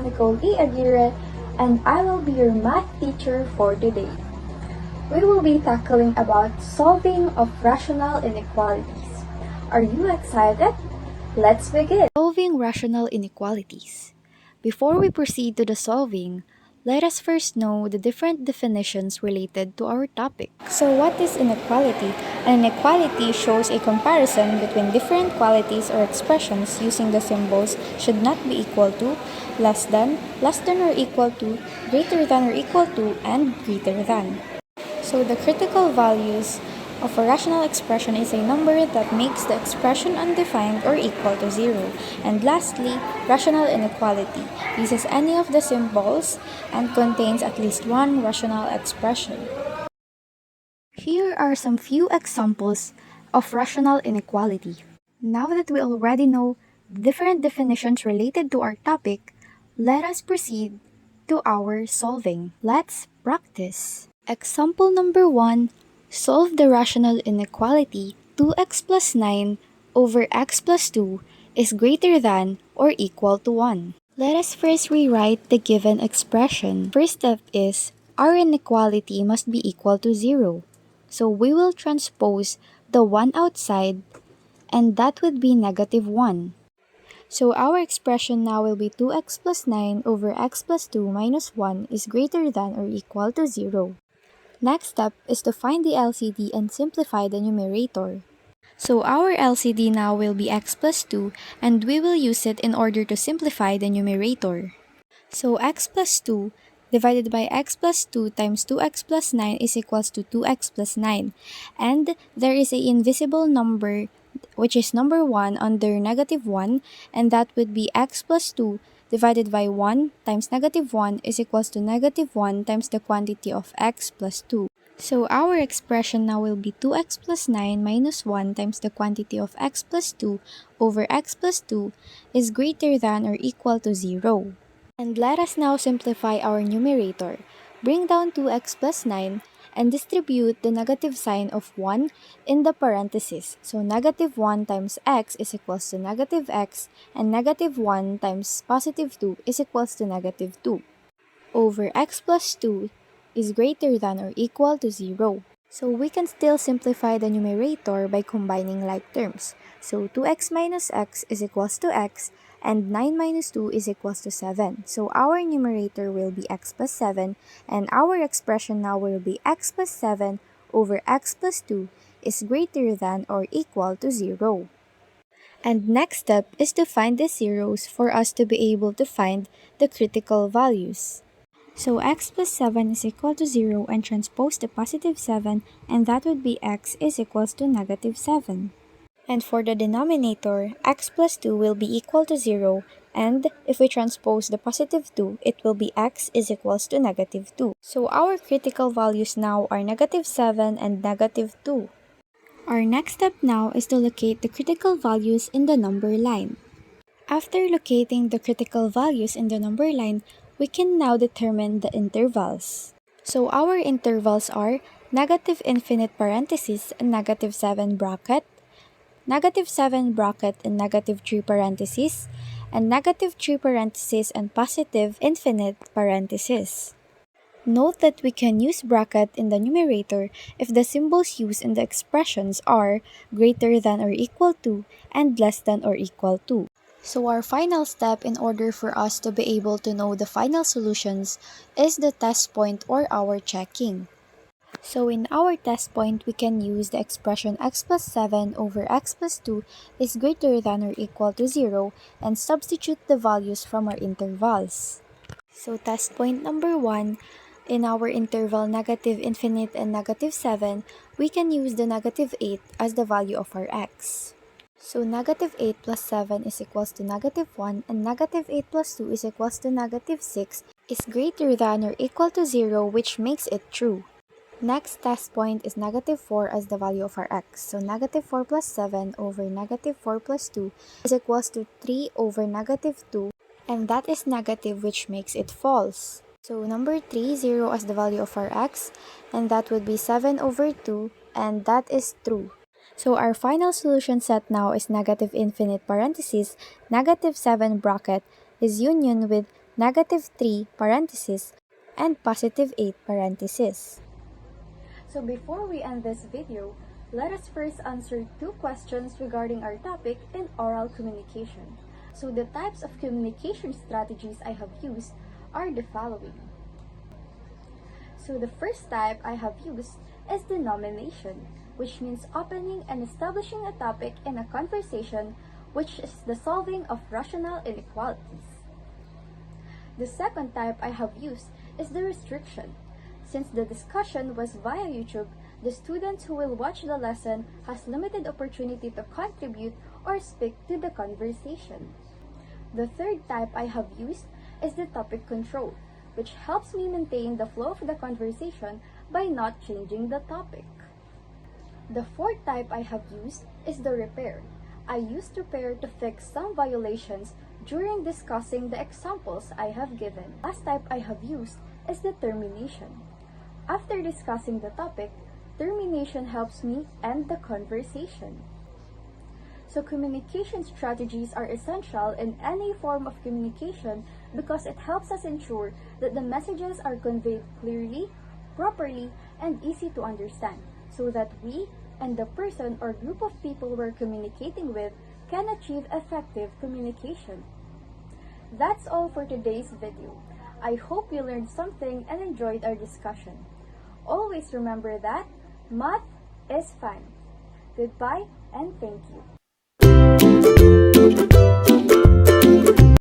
Nicole Aguirre, and I will be your math teacher for today. We will be tackling about solving of rational inequalities. Are you excited? Let's begin! Solving rational inequalities. Before we proceed to the solving, let us first know the different definitions related to our topic. So what is inequality? An inequality shows a comparison between different qualities or expressions using the symbols should not be equal to, less than or equal to, greater than or equal to, and greater than. So the critical values of a rational expression is a number that makes the expression undefined or equal to 0. And lastly, rational inequality uses any of the symbols and contains at least one rational expression. Here are some few examples of rational inequality. Now that we already know different definitions related to our topic, let us proceed to our solving. Let's practice. Example number 1. Solve the rational inequality 2x plus 9 over x plus 2 is greater than or equal to 1. Let us first rewrite the given expression. First step is our inequality must be equal to 0. So we will transpose the 1 outside, and that would be negative 1. So our expression now will be 2x plus 9 over x plus 2 minus 1 is greater than or equal to 0. Next step is to find the LCD and simplify the numerator. So our LCD now will be x plus 2, and we will use it in order to simplify the numerator. So x plus 2 divided by x plus 2 times 2x plus 9 is equals to 2x plus 9. And there is an invisible number, which is number 1 under negative 1, and that would be x plus 2 divided by 1 times negative 1 is equals to negative 1 times the quantity of x plus 2. So our expression now will be 2x plus 9 minus 1 times the quantity of x plus 2 over x plus 2 is greater than or equal to 0. And let us now simplify our numerator. Bring down 2x plus 9 and distribute the negative sign of 1 in the parentheses. So negative 1 times x is equals to negative x, and negative 1 times positive 2 is equals to negative 2. Over x plus 2 is greater than or equal to 0. So we can still simplify the numerator by combining like terms. So 2x minus x is equals to x, and 9 minus 2 is equals to 7. So our numerator will be x plus 7, and our expression now will be x plus 7 over x plus 2 is greater than or equal to 0. And next step is to find the zeros for us to be able to find the critical values. So x plus 7 is equal to 0 and transpose the positive 7, and that would be x is equals to negative 7. And for the denominator, x plus 2 will be equal to 0, and if we transpose the positive 2, it will be x is equals to negative 2. So our critical values now are negative 7 and negative 2. Our next step now is to locate the critical values in the number line. After locating the critical values in the number line, we can now determine the intervals. So our intervals are negative infinite parentheses and negative 7 bracket, negative 7 bracket and negative 3 parentheses, and negative 3 parentheses and positive infinite parentheses. Note that we can use bracket in the numerator if the symbols used in the expressions are greater than or equal to and less than or equal to. So our final step in order for us to be able to know the final solutions is the test point or our checking. So in our test point, we can use the expression x plus 7 over x plus 2 is greater than or equal to 0 and substitute the values from our intervals. So test point number 1, in our interval negative infinite and negative 7, we can use the negative 8 as the value of our x. So negative 8 plus 7 is equals to negative 1, and negative 8 plus 2 is equals to negative 6 is greater than or equal to 0, which makes it true. Next test point is negative 4 as the value of our x. So negative 4 plus 7 over negative 4 plus 2 is equals to 3 over negative 2, and that is negative, which makes it false. So number 3, 0 as the value of our x, and that would be 7 over 2, and that is true. So our final solution set now is negative infinite parentheses, negative 7 bracket is union with -3 parenthesis, and +8 parenthesis. So before we end this video, let us first answer two questions regarding our topic in oral communication. So the types of communication strategies I have used are the following. So the first type I have used is the nomination, which means opening and establishing a topic in a conversation, which is the solving of rational inequalities. The second type I have used is the restriction. Since the discussion was via YouTube, the students who will watch the lesson has limited opportunity to contribute or speak to the conversation. The third type I have used is the topic control, which helps me maintain the flow of the conversation by not changing the topic. The fourth type I have used is the repair. I used repair to fix some violations during discussing the examples I have given. Last type I have used is the termination. After discussing the topic, termination helps me end the conversation. So communication strategies are essential in any form of communication because it helps us ensure that the messages are conveyed clearly, properly, and easy to understand so that we and the person or group of people we're communicating with can achieve effective communication. That's all for today's video. I hope you learned something and enjoyed our discussion. Always remember that math is fun. Goodbye and thank you.